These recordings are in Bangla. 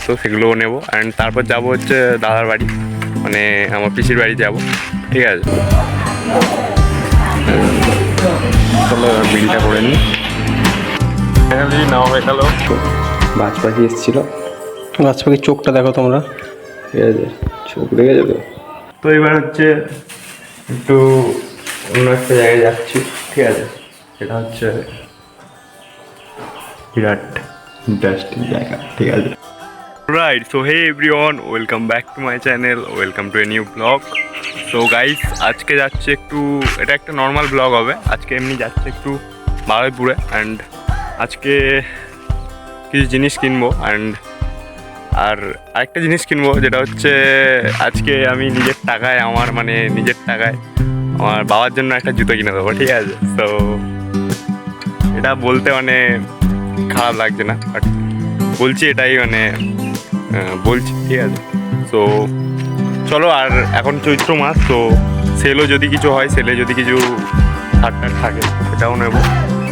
তো সেগুলোও নেবো। অ্যান্ড তারপর যাবো হচ্ছে দাদার বাড়ি, মানে আমার পিসির বাড়ি যাবো, ঠিক আছে। চলো এবার বিলটা করে নিই। ফাইনালি নাও হয়ে গেল। বাজ পাখি এসেছিলো, গাছ পাখির চোখটা দেখো তোমরা, ঠিক আছে, চোখ লেগে যাবে। তো এবার হচ্ছে একটু অন্য একটা জায়গায় যাচ্ছি, ঠিক আছে। সেটা হচ্ছে বিরাট ইন্টারেস্টিং জায়গা, ঠিক আছে। Right, so hey everyone, welcome back to my channel, welcome to a new blog. So guys, আজকে যাচ্ছে একটু, এটা একটা নর্মাল ব্লগ হবে। আজকে এমনি যাচ্ছে একটু বারুইপুরে, অ্যান্ড আজকে কিছু জিনিস কিনবো। আর আরেকটা জিনিস কিনবো, যেটা হচ্ছে আজকে আমি নিজের টাকায়, নিজের টাকায় আমার বাবার জন্য একটা জুতো কিনে দেবো, ঠিক আছে। তো এটা বলতে খারাপ লাগছে না, বাট বলছি এটাই বলছি, ঠিক আছে। তো চলো, আর এখন চৈত্র মাস, তো সেলও যদি কিছু হয়, সেলে যদি কিছু শার্ট টার্ট থাকে সেটাও নেবো।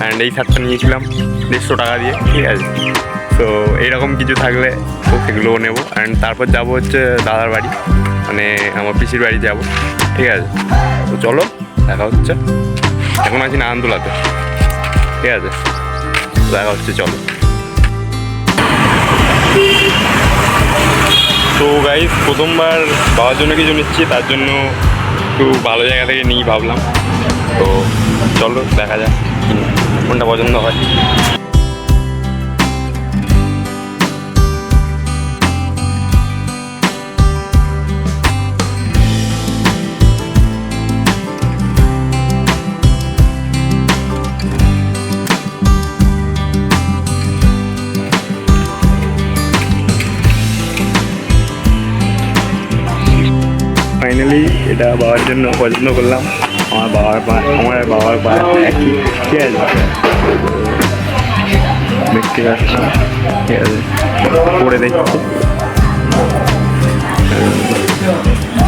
অ্যান্ড এই শার্টটা নিয়েছিলাম 150 টাকা দিয়ে, ঠিক আছে। তো এইরকম কিছু থাকলে তো সেগুলোও নেবো। অ্যান্ড তারপর যাবো হচ্ছে দাদার বাড়ি, মানে আমার পিসির বাড়ি যাবো, ঠিক আছে। তো চলো দেখা হচ্ছে, এখন আছি নারায়ণতলাতে, ঠিক আছে। দেখা হচ্ছে, চলো। তো গাইস, প্রথমবার বাবার জন্য কিছু নিচ্ছি, তার জন্য একটু ভালো জায়গা থেকে নিই ভাবলাম। তো চলো দেখা যাক কোনটা পছন্দ হয়। ফাইনালি এটা বাবার জন্য পছন্দ করলাম। আমার বাবার পা একই, ঠিক আছে। দেখতে পাচ্ছি, ঠিক আছে, করে দেখছি।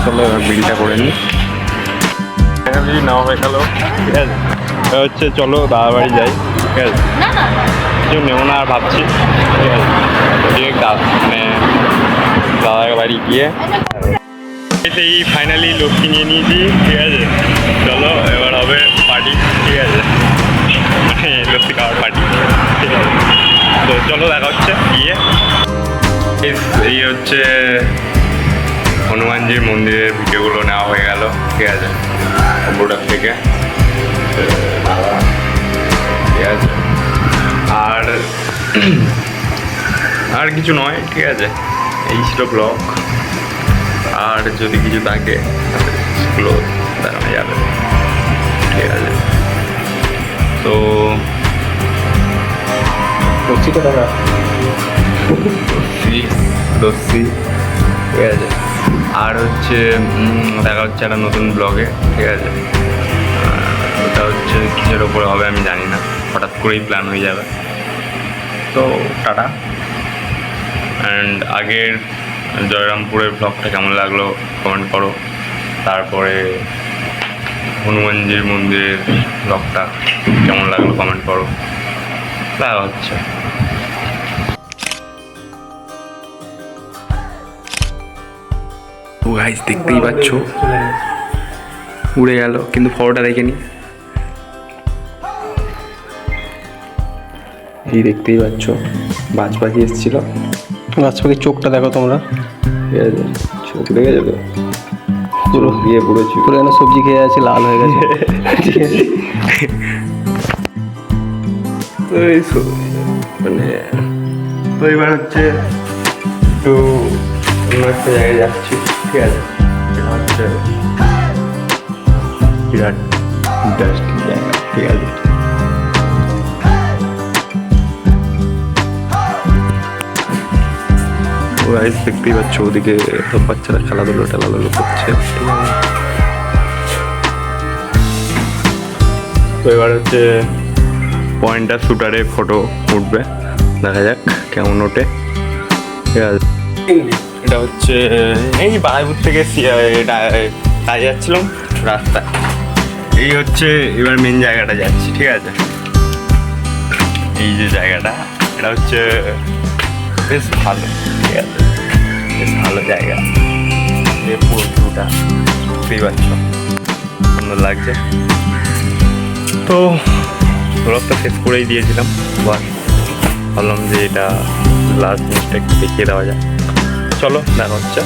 চলো এবার বিলটা করে নিই। ফাইনালি নাও হয়ে গেল, ঠিক আছে। এটা হচ্ছে চলো দাদার বাড়ি যাই, ঠিক আছে। কিছু নেবো না আর ভাবছি, ঠিক আছে। ডিরেক্ট দাদার বাড়ি গিয়ে এই ফাইনালি লক্ষ্মী নিয়ে নিয়েছি, ঠিক আছে। চলো এবার হবে পার্টি, ঠিক আছে, লক্ষ্মী খাওয়ার পার্টি, ঠিক আছে। তো চলো দেখা হচ্ছে গিয়ে। এই হচ্ছে হনুমানজির মন্দিরের ভিডিওগুলো নেওয়া হয়ে গেল, ঠিক আছে, কম্পিউটার থেকে, ঠিক আছে। আর কিছু নয়, ঠিক আছে। এই ছিল ব্লগ। আর যদি কিছু থাকে সেগুলো দেখানো যাবে, ঠিক আছে। তো লস্যিটা দেখা, লস্যি, ঠিক আছে। আর হচ্ছে দেখা হচ্ছে একটা নতুন ব্লগে, ঠিক আছে। ওটা হচ্ছে কিসের ওপরে হবে আমি জানি না, হঠাৎ করেই প্ল্যান হয়ে যাবে। তো টাটা। অ্যান্ড আগের জয়রামপুরের ব্লগটা কেমন লাগলো কমেন্ট করো। তারপরে হনুমানজির মন্দিরের ব্লগটা কেমন লাগলো কমেন্ট করো। দেখা হচ্ছে। ও গাইস, দেখতেই পাচ্ছ উড়ে গেল, কিন্তু ফটোটা দেখেনি। এই দেখতেই পাচ্ছ বাজ পাখি এসেছিল। গাছ পাখির চোখটা দেখো তোমরা, ঠিক আছে, চোখ লেগে যাবে পুরো গিয়ে পুরো পুরো যেন সবজি খেয়ে আছে, লাল হয়ে গেছে, ঠিক আছে। তো এই তো এবার হচ্ছে একটু অন্য একটা জায়গায় যাচ্ছি, ঠিক আছে। এটা হচ্ছে বিরাট ইন্টারেস্টিং জায়গা, ঠিক আছে। গাইস দেখতেই পাচ্ছ ওদিকে সব বাচ্চারা খেলাধুলো করছে, ঠিক আছে। তো এবার হচ্ছে পয়েন্টার শুটারে ফটো উঠবে, দেখা যাক কেমন ওঠে, ঠিক আছে। এটা হচ্ছে এই বারাইপুর থেকে কাজে যাচ্ছিলাম রাস্তায়। এই হচ্ছে এবার মেন জায়গাটা যাচ্ছি, ঠিক আছে। এই যে জায়গাটা, এটা হচ্ছে বেশ ভালো, ঠিক ঠিক আছে, বেশ ভালো জায়গা, এই পুরো ভিউটা বুঝতেই পারছ, সুন্দর লাগছে। তো ব্লগটা শেষ করেই দিয়েছিলাম, বাস ভাবলাম যে এটা লাস্ট জিনিসটা একটু দেখিয়ে দেওয়া যায়। চলো দেখা হচ্ছে।